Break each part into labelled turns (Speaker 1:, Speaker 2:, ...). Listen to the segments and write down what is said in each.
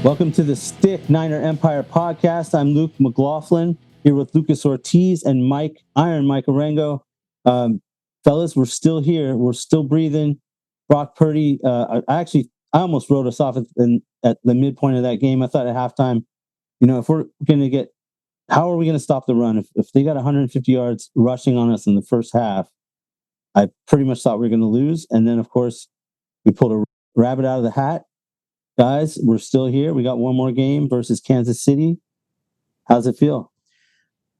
Speaker 1: Welcome to the Stick Niner Empire podcast. I'm Luke McLaughlin here with Lucas Ortiz and Mike Arango. Fellas, we're still here. We're still breathing. Brock Purdy. I almost wrote us off at the midpoint of that game. I thought at halftime, if we're going to get, how are we going to stop the run? If they got 150 yards rushing on us in the first half, I pretty much thought we were going to lose. And then, of course, we pulled a rabbit out of the hat. Guys, we're still here. We got one more game versus Kansas City. How's it feel?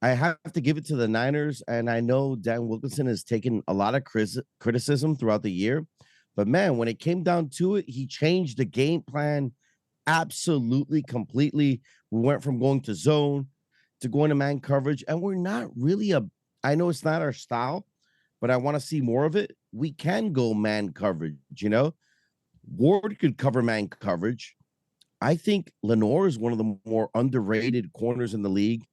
Speaker 2: I have to give it to the Niners, and I know Dan Wilkinson has taken a lot of criticism throughout the year. But, man, when it came down to it, he changed the game plan absolutely, completely. We went from going to zone to going to man coverage, and we're not really I know it's not our style, but I want to see more of it. We can go man coverage, Ward could cover man coverage. I think Lenoir is one of the more underrated corners in the league.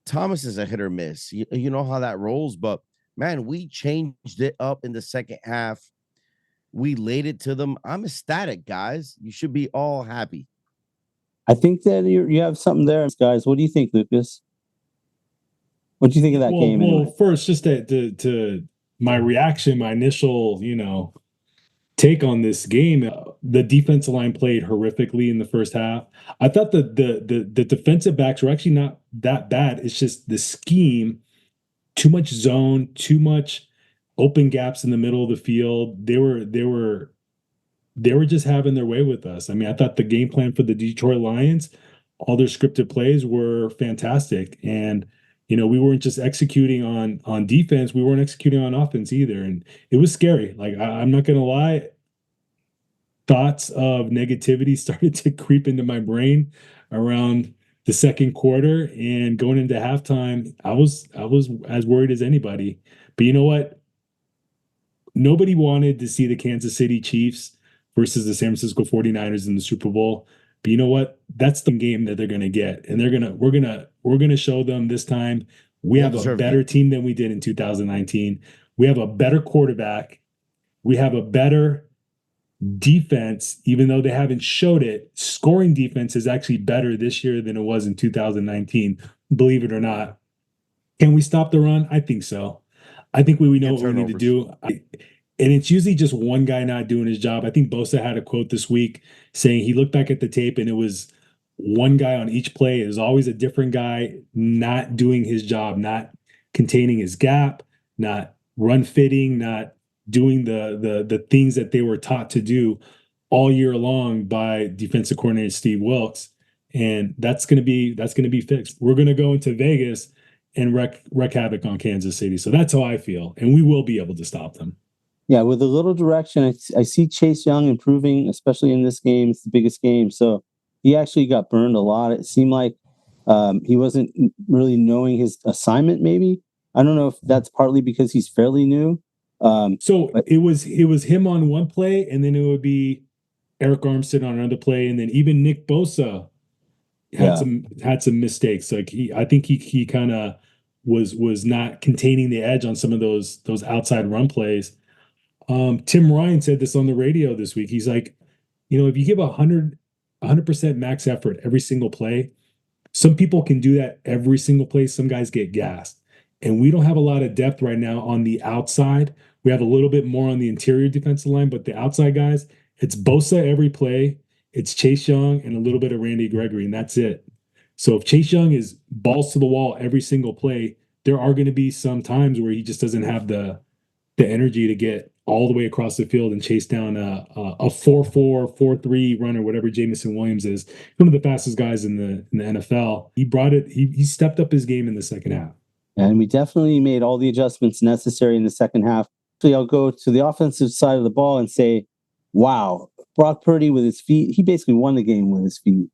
Speaker 2: Thomas is a hit or miss. You know how that rolls, but man, we changed it up in the second half. We laid it to them. I'm ecstatic, guys. You should be all happy.
Speaker 1: I think that you have something there, guys. What do you think, Lucas? What do you think of that game?
Speaker 3: Well, first, just to my reaction, my initial, take on this game, the defensive line played horrifically in the first half. I thought the defensive backs were actually not that bad. It's just the scheme, too much zone, too much open gaps in the middle of the field. They were just having their way with us. I mean, I thought the game plan for the Detroit Lions, all their scripted plays were fantastic. And we weren't just executing on defense. We weren't executing on offense either. And it was scary. Like, I'm not going to lie. Thoughts of negativity started to creep into my brain around the second quarter, and going into halftime, I was as worried as anybody. But you know what? Nobody wanted to see the Kansas City Chiefs versus the San Francisco 49ers in the Super Bowl. But you know what? That's the game that they're going to get. And we're going to show them this time we have a better team than we did in 2019. We have a better quarterback. We have a better defense, even though they haven't showed it. Scoring defense is actually better this year than it was in 2019, believe it or not. Can we stop the run? I think so. I think we know what we need to do. And it's usually just one guy not doing his job. I think Bosa had a quote this week saying he looked back at the tape and it was one guy on each play. It was always a different guy not doing his job, not containing his gap, not run fitting, not doing the things that they were taught to do all year long by defensive coordinator Steve Wilks. And that's going to be fixed. We're going to go into Vegas and wreak havoc on Kansas City. So that's how I feel. And we will be able to stop them.
Speaker 1: Yeah, with a little direction, I see Chase Young improving, especially in this game. It's the biggest game. So he actually got burned a lot. It seemed like he wasn't really knowing his assignment, maybe. I don't know if that's partly because he's fairly new.
Speaker 3: It was him on one play, and then it would be Eric Armstead on another play, and then even Nick Bosa had some mistakes. Like I think he kind of was not containing the edge on some of those outside run plays. Tim Ryan said this on the radio this week. He's like, if you give 100% max effort every single play, some people can do that every single play. Some guys get gassed. And we don't have a lot of depth right now on the outside. We have a little bit more on the interior defensive line, but the outside guys, it's Bosa every play, it's Chase Young, and a little bit of Randy Gregory, and that's it. So if Chase Young is balls to the wall every single play, there are going to be some times where he just doesn't have the energy to get all the way across the field and chase down a 4-4, 4-3 runner, whatever Jamison Williams is, one of the fastest guys in the NFL. He brought it. He stepped up his game in the second half.
Speaker 1: And we definitely made all the adjustments necessary in the second half. So I'll go to the offensive side of the ball and say, wow, Brock Purdy with his feet, he basically won the game with his feet.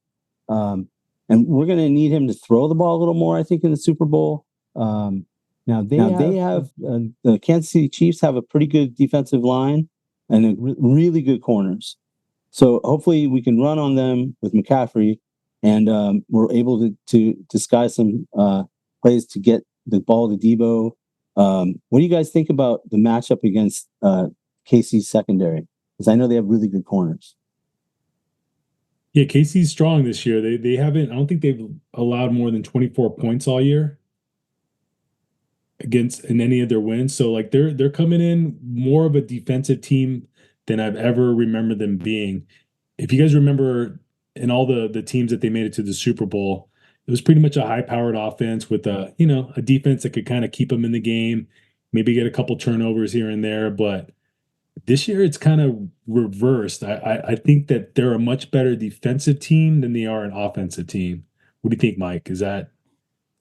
Speaker 1: And we're going to need him to throw the ball a little more, I think, in the Super Bowl. Now they have the Kansas City Chiefs have a pretty good defensive line and really good corners. So hopefully we can run on them with McCaffrey. and were able to disguise some plays to get the ball to Debo. What do you guys think about the matchup against KC's secondary? Because I know they have really good corners.
Speaker 3: Yeah, KC's strong this year. They haven't. I don't think they've allowed more than 24 points all year against in any of their wins. So like they're coming in more of a defensive team than I've ever remembered them being. If you guys remember in all the teams that they made it to the Super Bowl, it was pretty much a high-powered offense with a defense that could kind of keep them in the game, maybe get a couple turnovers here and there. But this year it's kind of reversed. I think that they're a much better defensive team than they are an offensive team. What do you think, Mike? Is that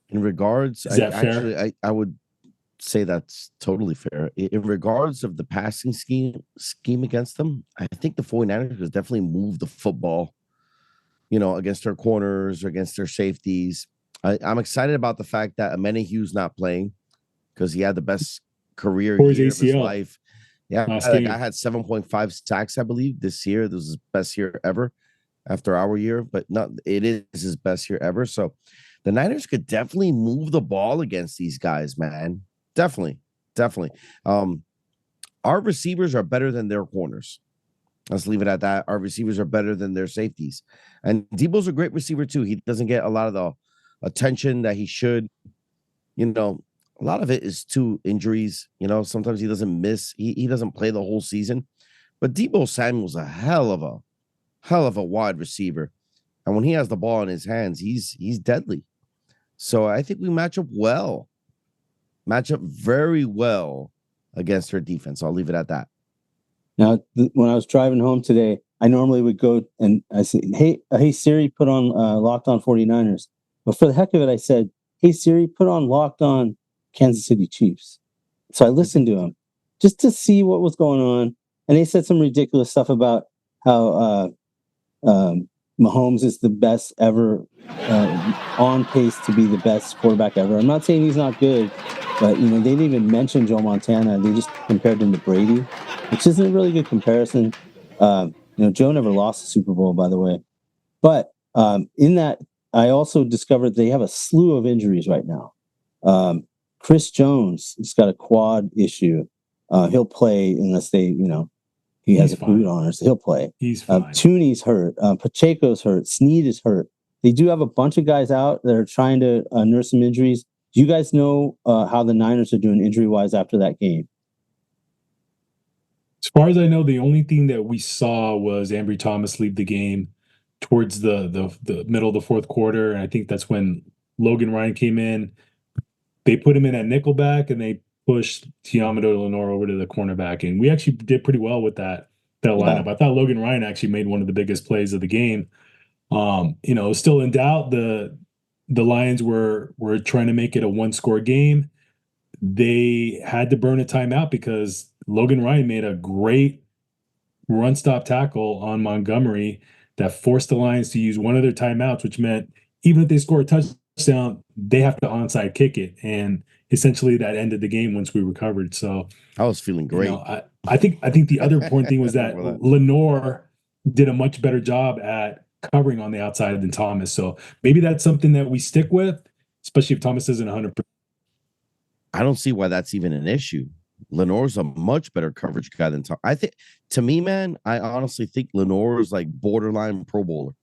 Speaker 2: In regards,
Speaker 3: is that fair?
Speaker 2: I would say that's totally fair. In regards of the passing scheme against them, I think the 49ers has definitely moved the football, against their corners or against their safeties. I'm excited about the fact that Hughes not playing because he had the best career
Speaker 3: Or his
Speaker 2: year of his
Speaker 3: ACL
Speaker 2: life. Yeah,
Speaker 3: last
Speaker 2: like I
Speaker 3: game?
Speaker 2: had 7.5 sacks, I believe, this year. This is his best year ever after our year, but not it is his best year ever. So the Niners could definitely move the ball against these guys, man. Definitely, definitely. Our receivers are better than their corners. Let's leave it at that. Our receivers are better than their safeties. And Debo's a great receiver, too. He doesn't get a lot of the attention that he should. A lot of it is to injuries. Sometimes he doesn't miss. He doesn't play the whole season. But Debo Samuel's a hell of a wide receiver. And when he has the ball in his hands, he's deadly. So I think we match up very well against her defense. I'll leave it at that.
Speaker 1: Now, when I was driving home today, I normally would go and I say, hey Siri, put on Locked On 49ers. But for the heck of it, I said, hey Siri, put on Locked On Kansas City Chiefs. So I listened to him just to see what was going on. And they said some ridiculous stuff about how Mhomes is the best ever, on pace to be the best quarterback ever. I'm not saying he's not good, but they didn't even mention Joe Montana. They just compared him to Brady, which isn't a really good comparison. Joe never lost the Super Bowl, by the way. But in that, I also discovered they have a slew of injuries right now. Chris Jones has got a quad issue. He'll play unless he has a boot on, so he'll play.
Speaker 3: He's fine.
Speaker 1: Tooney's hurt. Pacheco's hurt. Snead is hurt. They do have a bunch of guys out that are trying to nurse some injuries. Do you guys know how the Niners are doing injury-wise after that game?
Speaker 3: As far as I know, the only thing that we saw was Ambry Thomas leave the game towards the middle of the fourth quarter, and I think that's when Logan Ryan came in. They put him in at nickelback, and they pushed Tiamodo Lenore over to the cornerback, and we actually did pretty well with that lineup. Yeah. I thought Logan Ryan actually made one of the biggest plays of the game. Still in doubt. The Lions were trying to make it a one-score game. They had to burn a timeout because Logan Ryan made a great run-stop tackle on Montgomery that forced the Lions to use one of their timeouts, which meant even if they score a touchdown, they have to onside kick it. And essentially that ended the game once we recovered. So
Speaker 2: I was feeling great.
Speaker 3: I think the other important thing was that Lenore did a much better job at covering on the outside than Thomas. So maybe that's something that we stick with, especially if Thomas isn't 100%.
Speaker 2: I don't see why that's even an issue. Lenore's a much better coverage guy than Thomas. I think, to me, man, I honestly think Lenore is like borderline Pro Bowler.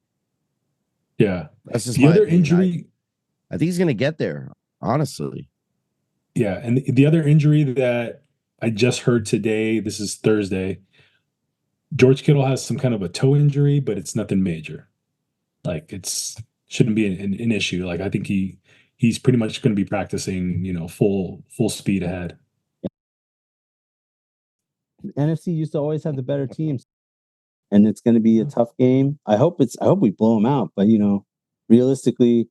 Speaker 3: Yeah.
Speaker 2: That's just
Speaker 3: the other
Speaker 2: opinion.
Speaker 3: Injury.
Speaker 2: I think he's going to get there, honestly.
Speaker 3: Yeah. And the other injury that I just heard today, this is Thursday, George Kittle has some kind of a toe injury, but it's nothing major. Like shouldn't be an issue. Like I think he's pretty much going to be practicing, full speed ahead.
Speaker 1: NFC used to always have the better teams, and it's going to be a tough game. I hope we blow them out, but realistically,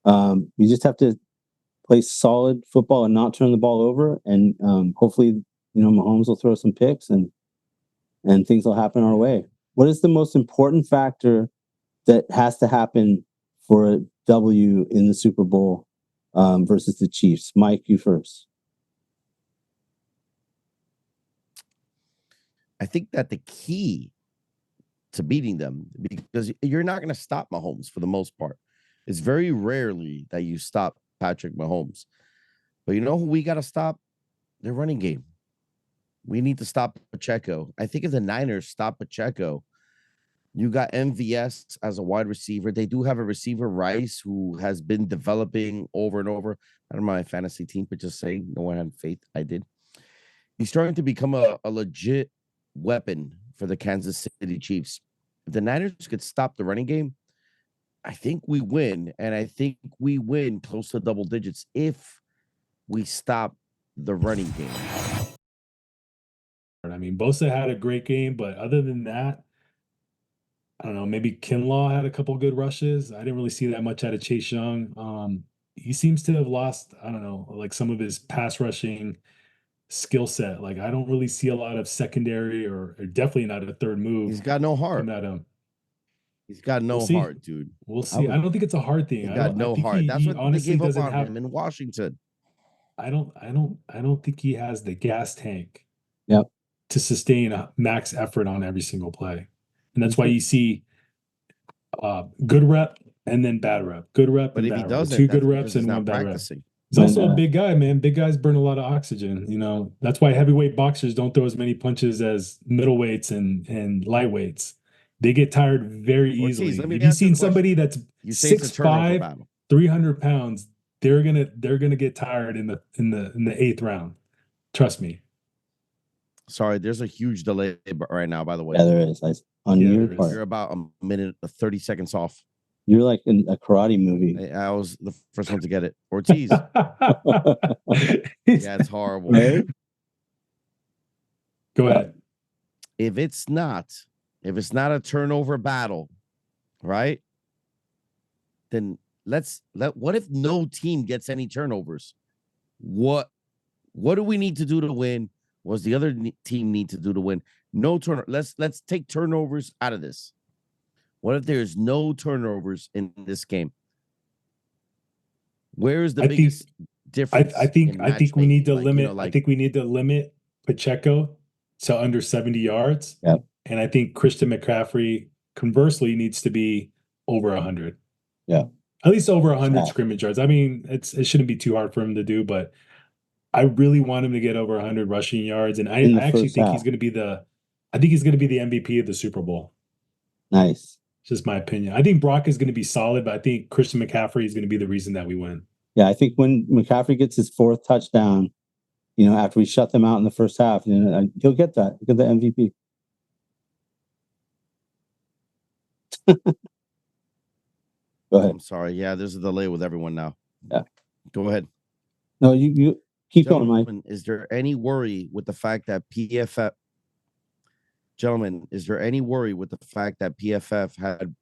Speaker 1: we just have to play solid football and not turn the ball over, and hopefully, Mhomes will throw some picks and things will happen our way. What is the most important factor that has to happen for a W in the Super Bowl versus the Chiefs? Mike, you first.
Speaker 2: I think that the key to beating them because you're not going to stop Mahomes for the most part. It's very rarely that you stop Patrick Mahomes. But you know who we got to stop? Their running game. We need to stop Pacheco. I think if the Niners stop Pacheco, you got MVS as a wide receiver. They do have a receiver, Rice, who has been developing over and over. I don't know my fantasy team, but just saying, no one had faith. I did. He's starting to become a legit weapon for the Kansas City Chiefs. If the Niners could stop the running game, I think we win. And I think we win close to double digits if we stop the running game.
Speaker 3: I mean, Bosa had a great game, but other than that, I don't know, maybe Kinlaw had a couple good rushes. I didn't really see that much out of Chase Young. He seems to have lost, I don't know, like some of his pass rushing skill set. Like I don't really see a lot of secondary or definitely not a third move.
Speaker 2: He's got no heart.
Speaker 3: Coming at him.
Speaker 2: He's got no heart, dude.
Speaker 3: We'll see. I don't think it's a hard thing.
Speaker 2: He got no heart. That's what they gave up on him in Washington.
Speaker 3: I don't think he has the gas tank.
Speaker 1: Yep.
Speaker 3: To sustain a max effort on every single play. And that's why you see good rep and then bad rep. Good rep
Speaker 2: but
Speaker 3: and
Speaker 2: if
Speaker 3: bad
Speaker 2: he does
Speaker 3: rep. 2 good reps and 1 bad rep. He's also a big guy, man. Big guys burn a lot of oxygen. You know, that's why heavyweight boxers don't throw as many punches as middleweights and lightweights. They get tired very easily. Have you seen somebody that's 6'5", 300 pounds? They're gonna get tired in the 8th round. Trust me.
Speaker 2: Sorry, there's a huge delay right now, by the way.
Speaker 1: Yeah, there is. On your part.
Speaker 2: You're about a minute, 30 seconds off.
Speaker 1: You're like in a karate movie.
Speaker 2: I was the first one to get it. Ortiz. Yeah, it's horrible.
Speaker 1: Right?
Speaker 3: Go ahead.
Speaker 2: If it's not a turnover battle, right? Then what if no team gets any turnovers? What do we need to do to win? What does the other team need to do to win? No turnover. Let's take turnovers out of this. What if there's no turnovers in this game? Where is the biggest difference?
Speaker 3: I think we need to limit. I think we need to limit Pacheco to under 70 yards.
Speaker 1: Yep.
Speaker 3: And I think Christian McCaffrey, conversely, needs to be over 100.
Speaker 1: Yeah.
Speaker 3: At least over 100 scrimmage yards. I mean, it shouldn't be too hard for him to do, but I really want him to get over 100 rushing yards. And I actually think he's going to be the MVP of the Super Bowl.
Speaker 1: Nice.
Speaker 3: It's just my opinion. I think Brock is going to be solid, but I think Christian McCaffrey is going to be the reason that we win.
Speaker 1: Yeah, I think when McCaffrey gets his 4th touchdown, after we shut them out in the first half, he'll get that. He'll get the MVP. Go ahead.
Speaker 2: I'm sorry. Yeah, there's a delay with everyone now.
Speaker 1: Yeah.
Speaker 2: Go ahead.
Speaker 1: No, you keep going, Mike.
Speaker 2: Is there any worry with the fact that PFF had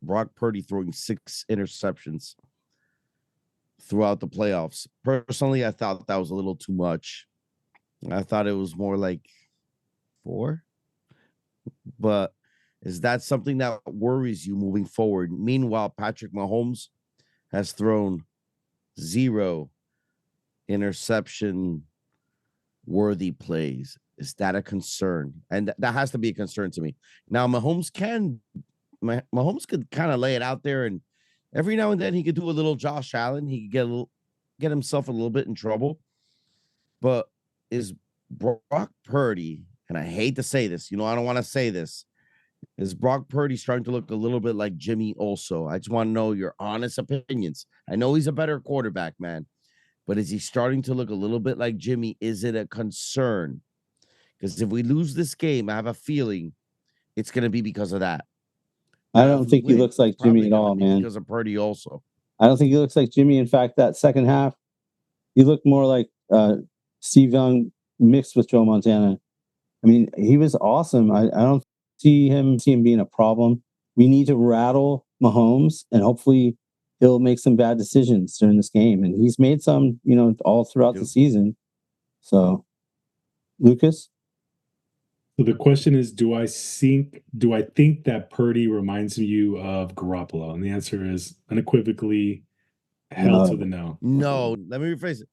Speaker 2: Brock Purdy throwing 6 interceptions throughout the playoffs? Personally, I thought that was a little too much. I thought it was more like 4. But is that something that worries you moving forward? Meanwhile, Patrick Mahomes has thrown 0 interception worthy plays. Is that a concern? And that has to be a concern to me. Now, Mahomes could kind of lay it out there, and every now and then he could do a little Josh Allen. He could get himself a little bit in trouble. But is Brock Purdy, and I hate to say this, I don't want to say this, is Brock Purdy starting to look a little bit like Jimmy also? I just want to know your honest opinions. I know he's a better quarterback, man, but is he starting to look a little bit like Jimmy? Is it a concern? Because if we lose this game, I have a feeling it's going to be because of that.
Speaker 1: I don't think he looks like Jimmy at all, man.
Speaker 2: Because of Purdy also.
Speaker 1: I don't think he looks like Jimmy. In fact, that second half, he looked more like Steve Young mixed with Joe Montana. I mean, he was awesome. I don't see him being a problem. We need to rattle Mhomes, and hopefully he'll make some bad decisions during this game. And he's made some, all throughout the season. So, Lucas?
Speaker 3: So the question is, do I think that Purdy reminds you of Garoppolo? And the answer is unequivocally hell to the no.
Speaker 2: No, let me rephrase it.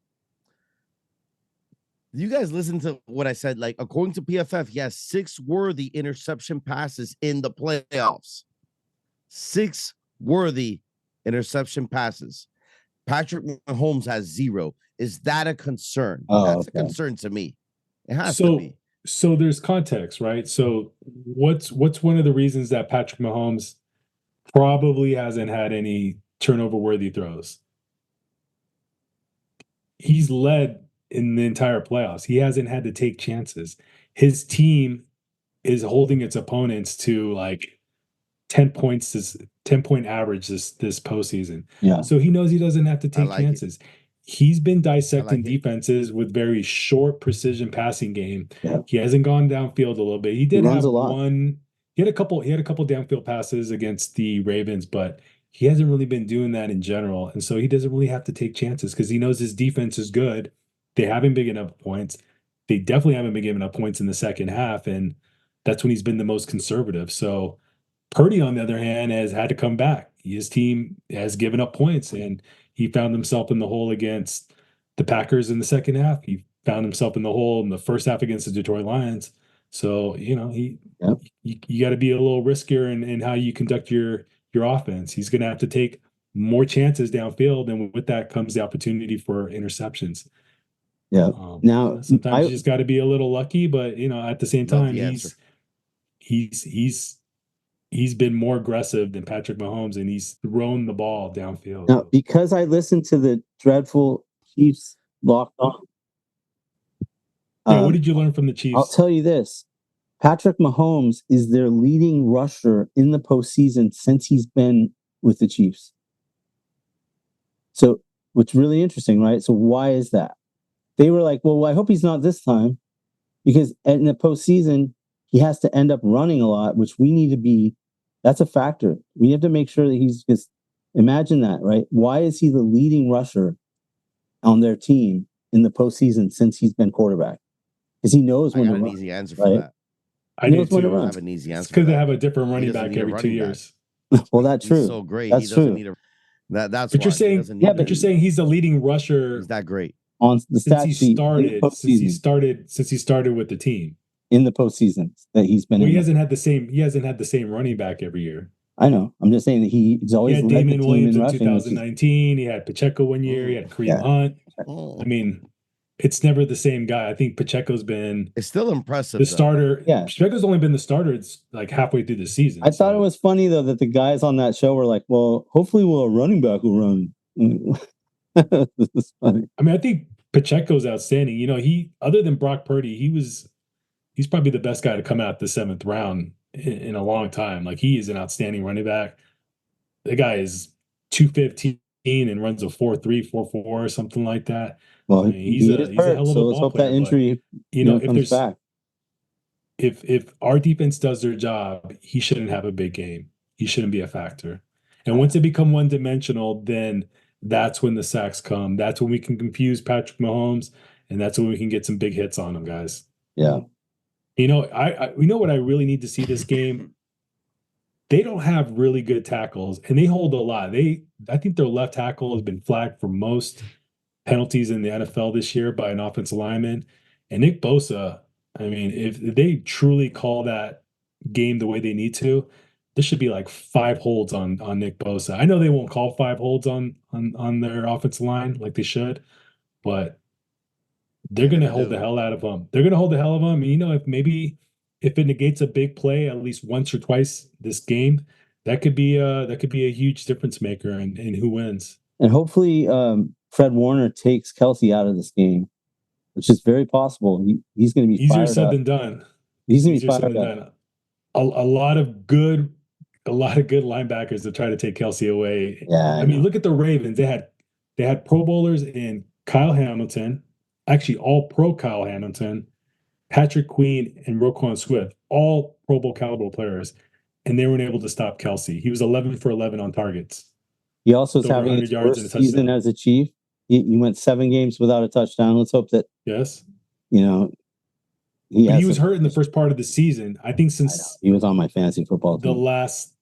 Speaker 2: You guys listen to what I said. Like, according to PFF, he has 6 worthy interception passes in the playoffs. 6 worthy interception passes. Patrick Mahomes has 0. Is that a concern? That's a concern to me. It has to be.
Speaker 3: So there's context, right? So what's one of the reasons that Patrick Mahomes probably hasn't had any turnover worthy throws? He's led in the entire playoffs. He hasn't had to take chances. His team is holding its opponents to like 10 points, this 10-point average this postseason.
Speaker 1: Yeah.
Speaker 3: So he knows he doesn't have to take chances. He's been dissecting defenses with very short precision passing game.
Speaker 1: Yeah.
Speaker 3: He hasn't gone downfield a little bit. He did have one. He had a couple downfield passes against the Ravens, but he hasn't really been doing that in general. And so he doesn't really have to take chances because he knows his defense is good. They haven't been giving up points. They definitely haven't been giving up points in the second half. And that's when he's been the most conservative. So Purdy, on the other hand, has had to come back. His team has given up points, and he found himself in the hole against the Packers in the second half. He found himself in the hole in the first half against the Detroit Lions. So, you got to be a little riskier in how you conduct your offense. He's going to have to take more chances downfield, and with that comes the opportunity for interceptions.
Speaker 1: Yeah. Now,
Speaker 3: sometimes you just got to be a little lucky, but at the same time, he's been more aggressive than Patrick Mahomes, and he's thrown the ball downfield.
Speaker 1: Now, because I listened to the dreadful Chiefs Locked On.
Speaker 3: What did you learn from the Chiefs?
Speaker 1: I'll tell you this. Patrick Mahomes is their leading rusher in the postseason since he's been with the Chiefs. So, what's really interesting, right? So, why is that? They were like, well, I hope he's not this time, because in the postseason, he has to end up running a lot, which we need to be. That's a factor. We have to make sure that he's just, imagine that, right? Why is he the leading rusher on their team in the postseason since he's been quarterback? Because he knows when to run.
Speaker 2: I got an easy answer for that.
Speaker 3: I do too.
Speaker 2: I have an easy answer.
Speaker 3: Because they have a different running back every 2 years.
Speaker 1: Well, that's true.
Speaker 2: He's so great.
Speaker 1: That's
Speaker 2: he doesn't
Speaker 1: true.
Speaker 2: need a. That's
Speaker 3: but
Speaker 2: why.
Speaker 3: You're saying, but you're saying he's the leading rusher.
Speaker 2: He's that great
Speaker 1: on the stat sheet
Speaker 3: since he started with the team
Speaker 1: in the postseason that he's been.
Speaker 3: Well, he hasn't had the same running back every year.
Speaker 1: I know. I'm just saying that he's always
Speaker 3: led
Speaker 1: Damon
Speaker 3: the team Williams in
Speaker 1: 2019.
Speaker 3: He had Pacheco one year. He had Kareem Hunt. I mean, it's never the same guy. I think Pacheco's been.
Speaker 2: It's still impressive.
Speaker 3: The starter.
Speaker 1: Yeah,
Speaker 3: Pacheco's only been the starter. It's like halfway through the season.
Speaker 1: I thought it was funny though that the guys on that show were like, "Well, hopefully, a running back will run." This is funny.
Speaker 3: I mean, I think Pacheco's outstanding. He other than Brock Purdy, he's probably the best guy to come out the 7th round in a long time. Like, he is an outstanding running back. The guy is 215 and runs a 4.3, 4.4 or something like that.
Speaker 1: Well, he's a hell of a
Speaker 3: so
Speaker 1: let's hope that injury
Speaker 3: if
Speaker 1: comes back.
Speaker 3: If our defense does their job, he shouldn't have a big game. He shouldn't be a factor. And once they become one-dimensional, then that's when the sacks come. That's when we can confuse Patrick Mahomes, and that's when we can get some big hits on him, guys.
Speaker 1: Yeah.
Speaker 3: We know what I really need to see this game. They don't have really good tackles, and they hold a lot. I think their left tackle has been flagged for most penalties in the NFL this year by an offensive lineman. And Nick Bosa, I mean, if they truly call that game the way they need to, this should be like 5 holds on Nick Bosa. I know they won't call 5 holds on their offensive line like they should, but they're going to hold the hell out of them. They're going to hold the hell of them. If it negates a big play at least once or twice this game, that could be a huge difference maker in who wins.
Speaker 1: And hopefully, Fred Warner takes Kelsey out of this game, which is very possible. He's going to be
Speaker 3: easier said than done.
Speaker 1: He's going to be fired up.
Speaker 3: A lot of good linebackers to try to take Kelsey away.
Speaker 1: Yeah,
Speaker 3: I mean, look at the Ravens. They had Pro Bowlers in Kyle Hamilton, actually all pro Kyle Hamilton, Patrick Queen, and Roquan Swift, all Pro Bowl caliber players, and they weren't able to stop Kelsey. He was 11 for 11 on targets.
Speaker 1: He also is having his worst season as a Chief. He went 7 games without a touchdown. Let's hope that
Speaker 3: he
Speaker 1: was
Speaker 3: hurt in the first part of the season. I think since
Speaker 1: he was on my fantasy football team.
Speaker 3: The last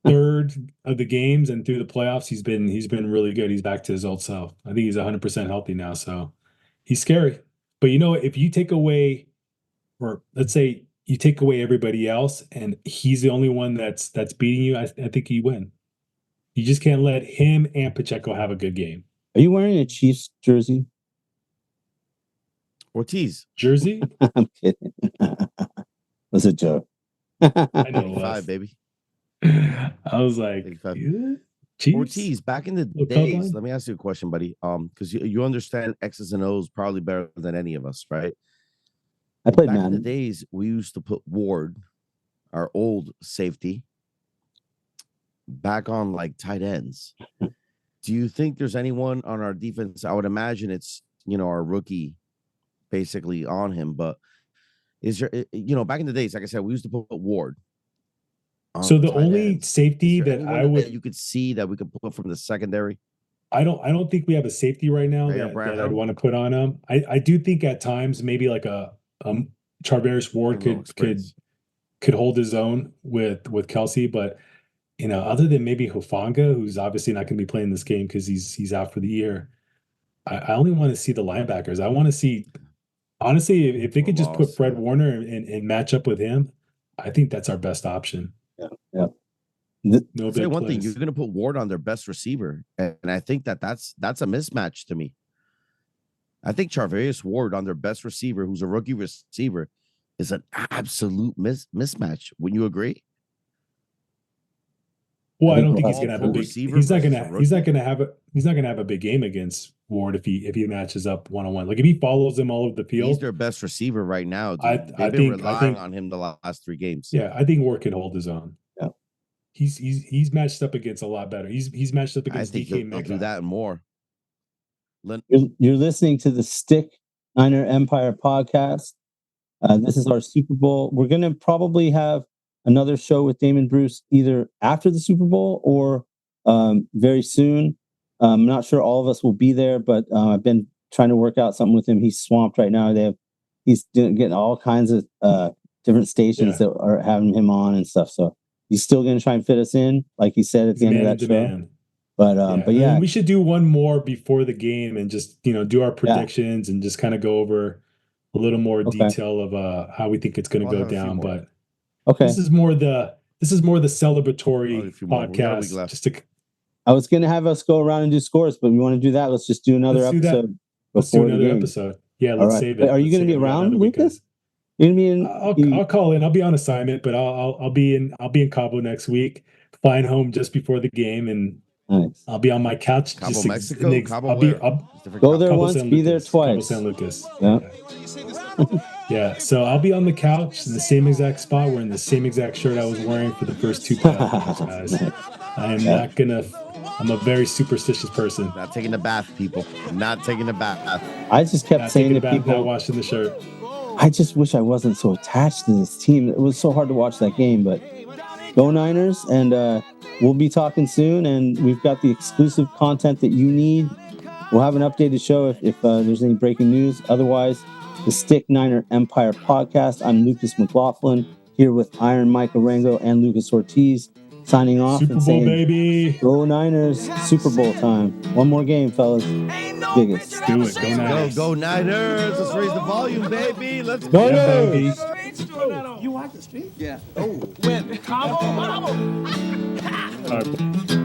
Speaker 3: third of the games and through the playoffs, he's been really good. He's back to his old self. I think he's 100% healthy now, so he's scary. But you know, if you take away, or let's say you take away everybody else, and he's the only one that's beating you, I think you win. You just can't let him and Pacheco have a good game.
Speaker 1: Are you wearing a Chiefs jersey?
Speaker 2: Ortiz.
Speaker 3: Jersey?
Speaker 1: I'm kidding. That's a joke.
Speaker 3: I know it
Speaker 2: 85,
Speaker 3: was.
Speaker 2: baby.
Speaker 3: I was like,
Speaker 2: 85.
Speaker 3: yeah, Chiefs?
Speaker 2: Ortiz, back in the
Speaker 3: Little
Speaker 2: days,
Speaker 3: colorblind?
Speaker 2: let me ask you a question, buddy. Because you understand X's and O's probably better than any of us, right?
Speaker 1: I played
Speaker 2: Back in the
Speaker 1: Madden.
Speaker 2: days, we used to put Ward, our old safety, back on like tight ends. Do you think there's anyone on our defense? I would imagine it's, our rookie basically on him, but is there, back in the days, like I said, we used to put Ward on
Speaker 3: So the
Speaker 2: tight
Speaker 3: only
Speaker 2: ends.
Speaker 3: safety
Speaker 2: Is there
Speaker 3: that
Speaker 2: anyone
Speaker 3: I would,
Speaker 2: that you could see that we could put from the secondary?
Speaker 3: I don't think we have a safety right now
Speaker 2: Mayor
Speaker 3: that
Speaker 2: Brown?
Speaker 3: I'd want to put on him. I do think at times maybe like a Charvarius Ward could hold his own with Kelsey, but other than maybe Hufanga, who's obviously not going to be playing this game because he's out for the year. I only want to see the linebackers. I want to see, honestly, if they could just put Fred Warner and match up with him, I think that's our best option.
Speaker 1: Yeah.
Speaker 3: No
Speaker 2: Say
Speaker 3: big
Speaker 2: one thing,
Speaker 3: plays.
Speaker 2: you're going to put Ward on their best receiver, and I think that's a mismatch to me. I think Charvarius Ward on their best receiver, who's a rookie receiver, is an absolute mismatch. Wouldn't you agree?
Speaker 3: Well, I don't
Speaker 1: we'll
Speaker 3: think he's
Speaker 1: have
Speaker 3: gonna have a big.
Speaker 2: receiver
Speaker 3: He's not
Speaker 2: versus
Speaker 3: gonna.
Speaker 2: a
Speaker 3: He's not
Speaker 2: rookie.
Speaker 3: gonna have a. He's not gonna have a big game against Ward if he matches up 1-on-1. Like if he follows him all over the field.
Speaker 2: He's their best receiver right now, dude.
Speaker 3: I
Speaker 2: They've been
Speaker 3: think
Speaker 2: relying on him the last 3 games.
Speaker 3: Yeah, I think Ward can hold his own.
Speaker 1: Yeah.
Speaker 3: He's matched up against a lot better. He's matched up
Speaker 2: I
Speaker 3: against
Speaker 2: think
Speaker 3: DK
Speaker 2: he'll
Speaker 3: Metcalf.
Speaker 2: do that and more.
Speaker 1: You're listening to the Stick Niner Empire podcast. This is our Super Bowl. We're going to probably have another show with Damon Bruce either after the Super Bowl or very soon. I'm not sure all of us will be there, but I've been trying to work out something with him. He's swamped right now. He's getting all kinds of different stations that are having him on and stuff. So he's still going to try and fit us in, like he said at the end of that show. But yeah,
Speaker 3: we should do one more before the game and just do our predictions and just kind of go over a little more detail of how we think it's going to go down. But this is more the celebratory podcast.
Speaker 1: I was going to have us go around and do scores, but we want to do that. Let's just do another episode.
Speaker 3: Let's do another episode. Yeah, let's save it.
Speaker 1: Are you going to be around, Lucas? You're gonna be in?
Speaker 3: I'll call in. I'll be on assignment, but I'll be in Cabo next week. Flying home just before the game, and
Speaker 1: nice.
Speaker 3: I'll be on my couch.
Speaker 2: Cabo, Mexico. Cabo,
Speaker 1: I'll go there
Speaker 3: Cabo
Speaker 1: once,
Speaker 3: San
Speaker 1: be there
Speaker 3: Lucas,
Speaker 1: twice.
Speaker 3: Cabo San Lucas.
Speaker 1: Yeah.
Speaker 3: So I'll be on the couch in the same exact spot, wearing the same exact shirt I was wearing for the first 2 podcasts, guys. I am not gonna. I'm a very superstitious person.
Speaker 2: Not taking the bath, people. Not taking the bath.
Speaker 1: I just kept saying to people,
Speaker 3: not washing the shirt.
Speaker 1: I just wish I wasn't so attached to this team. It was so hard to watch that game, but go Niners, and we'll be talking soon, and we've got the exclusive content that you need. We'll have an updated show if there's any breaking news. Otherwise, the Stick Niner Empire podcast. I'm Lucas McLaughlin, here with Iron Mike Arango and Lucas Ortiz, signing off
Speaker 3: Super
Speaker 1: and
Speaker 3: Bowl,
Speaker 1: saying,
Speaker 3: baby.
Speaker 1: Go Niners, Super Bowl time. One more game, fellas. Biggest.
Speaker 3: Let's do it. Go Niners.
Speaker 2: Go Niners. Let's raise the volume, baby. Let's
Speaker 1: go.
Speaker 3: Baby.
Speaker 4: You watch the street?
Speaker 5: Yeah.
Speaker 4: Oh, when Cabo.
Speaker 3: All right.